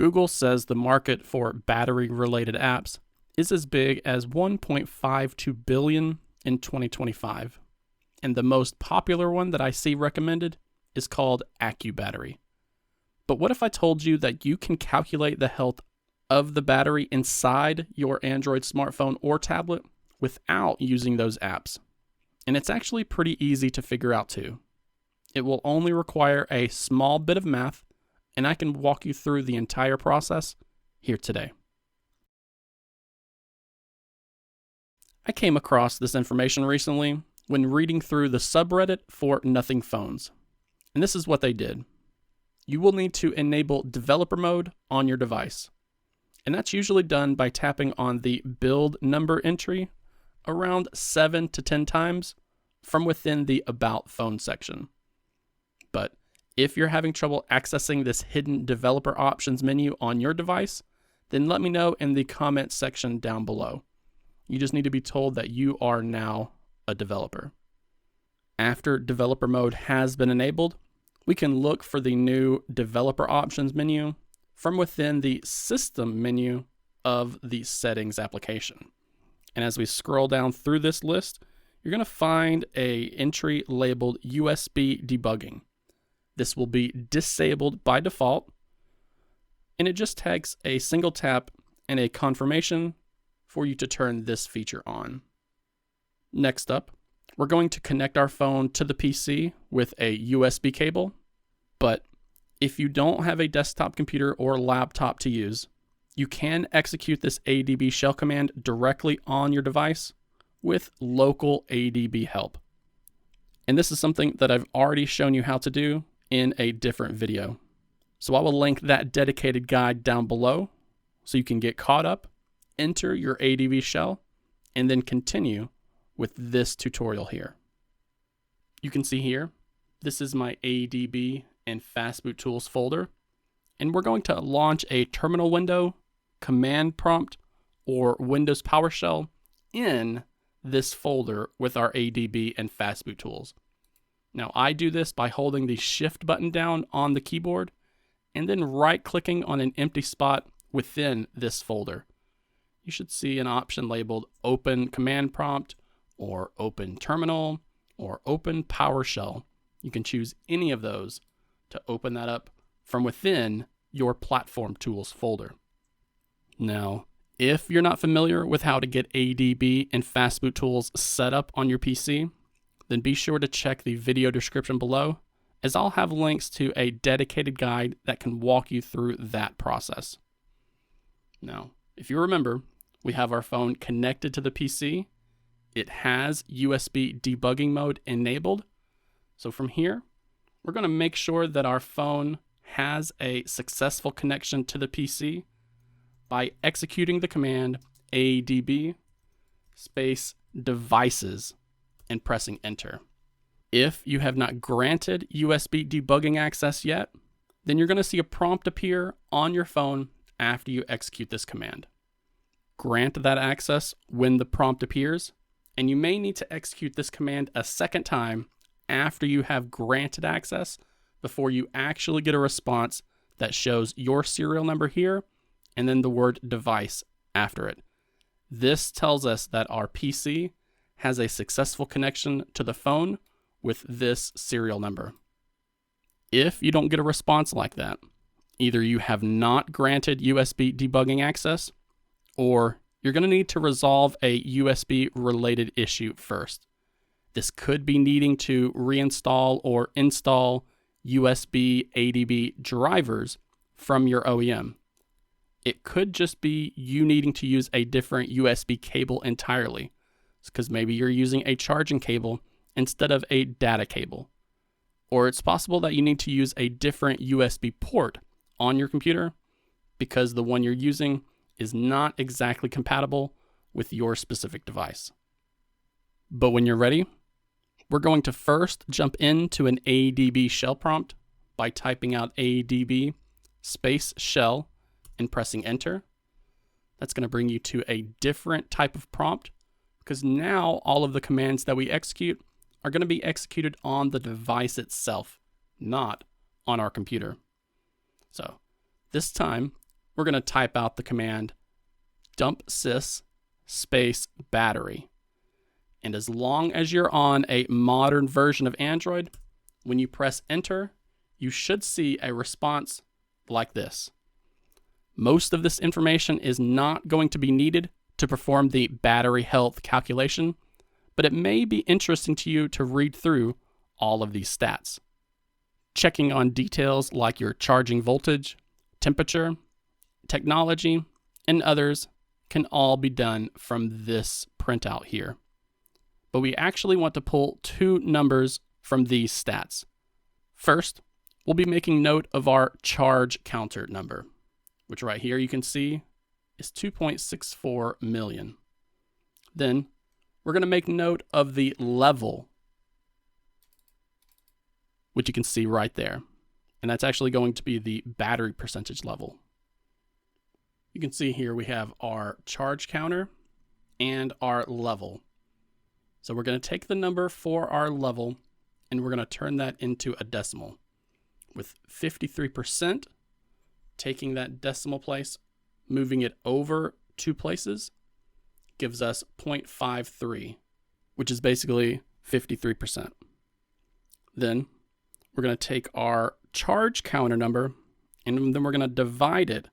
Google says the market for battery-related apps is as big as 1.52 billion in 2025. And the most popular one that I see recommended is called Accubattery. But what if I told you that you can calculate the health of the battery inside your Android smartphone or tablet without using those apps? And it's actually pretty easy to figure out too. It will only require a small bit of math, and I can walk you through the entire process here today. I came across this information recently when reading through the subreddit for Nothing Phones. And this is what they did. You will need to enable developer mode on your device. And that's usually done by tapping on the build number entry around 7 to 10 times from within the About Phone section. But if you're having trouble accessing this hidden developer options menu on your device, then let me know in the comments section down below. You just need to be told that you are now a developer. After developer mode has been enabled, we can look for the new developer options menu from within the system menu of the settings application. And as we scroll down through this list, you're going to find an entry labeled USB debugging. This will be disabled by default, and it just takes a single tap and a confirmation for you to turn this feature on. Next up, we're going to connect our phone to the PC with a USB cable, but if you don't have a desktop computer or laptop to use, you can execute this ADB shell command directly on your device with local ADB help. And this is something that I've already shown you how to do in a different video. So I will link that dedicated guide down below so you can get caught up, enter your ADB shell, and then continue with this tutorial here. You can see here, this is my ADB and Fastboot Tools folder, and we're going to launch a terminal window, command prompt, or Windows PowerShell in this folder with our ADB and Fastboot Tools. Now I do this by holding the Shift button down on the keyboard and then right-clicking on an empty spot within this folder. You should see an option labeled Open Command Prompt or Open Terminal or Open PowerShell. You can choose any of those to open that up from within your Platform Tools folder. Now, if you're not familiar with how to get ADB and Fastboot Tools set up on your PC, then be sure to check the video description below, as I'll have links to a dedicated guide that can walk you through that process. Now, if you remember, we have our phone connected to the PC. It has USB debugging mode enabled. So from here, we're going to make sure that our phone has a successful connection to the PC by executing the command ADB space devices and pressing enter. If you have not granted USB debugging access yet, then you're going to see a prompt appear on your phone after you execute this command. Grant that access when the prompt appears, and you may need to execute this command a second time after you have granted access before you actually get a response that shows your serial number here and then the word device after it. This tells us that our PC has a successful connection to the phone with this serial number. If you don't get a response like that, either you have not granted USB debugging access, or you're going to need to resolve a USB related issue first. This could be needing to reinstall or install USB ADB drivers from your OEM. It could just be you needing to use a different USB cable entirely, because maybe you're using a charging cable instead of a data cable. Or it's possible that you need to use a different USB port on your computer because the one you're using is not exactly compatible with your specific device. But when you're ready, we're going to first jump into an ADB shell prompt by typing out ADB space shell and pressing enter. That's going to bring you to a different type of prompt, because now all of the commands that we execute are going to be executed on the device itself, not on our computer. So this time, we're going to type out the command dump sys space battery. And as long as you're on a modern version of Android, when you press enter, you should see a response like this. Most of this information is not going to be needed to perform the battery health calculation, but it may be interesting to you to read through all of these stats. Checking on details like your charging voltage, temperature, technology, and others can all be done from this printout here. But we actually want to pull two numbers from these stats. First, we'll be making note of our charge counter number, which right here you can see is 2.64 million. Then we're going to make note of the level, which you can see right there. And that's actually going to be the battery percentage level. You can see here we have our charge counter and our level. So we're going to take the number for our level and we're going to turn that into a decimal. With 53%, taking that decimal place, moving it over 2 places, gives us 0.53, which is basically 53%. Then we're going to take our charge counter number and then we're going to divide it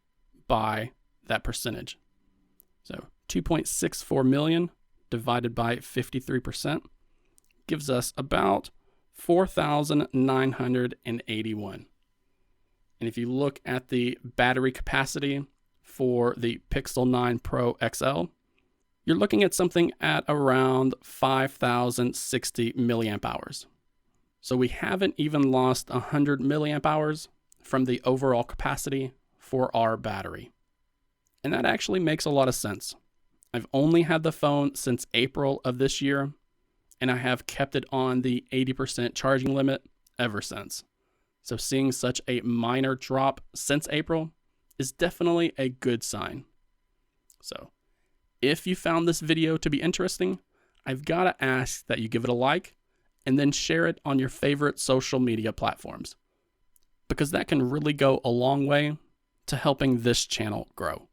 by that percentage. So 2.64 million divided by 53% gives us about 4,981. And if you look at the battery capacity for the Pixel 9 Pro XL, you're looking at something at around 5,060 milliamp hours. So we haven't even lost 100 milliamp hours from the overall capacity for our battery. And that actually makes a lot of sense. I've only had the phone since April of this year, and I have kept it on the 80% charging limit ever since. So seeing such a minor drop since April is definitely a good sign. So if you found this video to be interesting, I've got to ask that you give it a like and then share it on your favorite social media platforms, because that can really go a long way to helping this channel grow.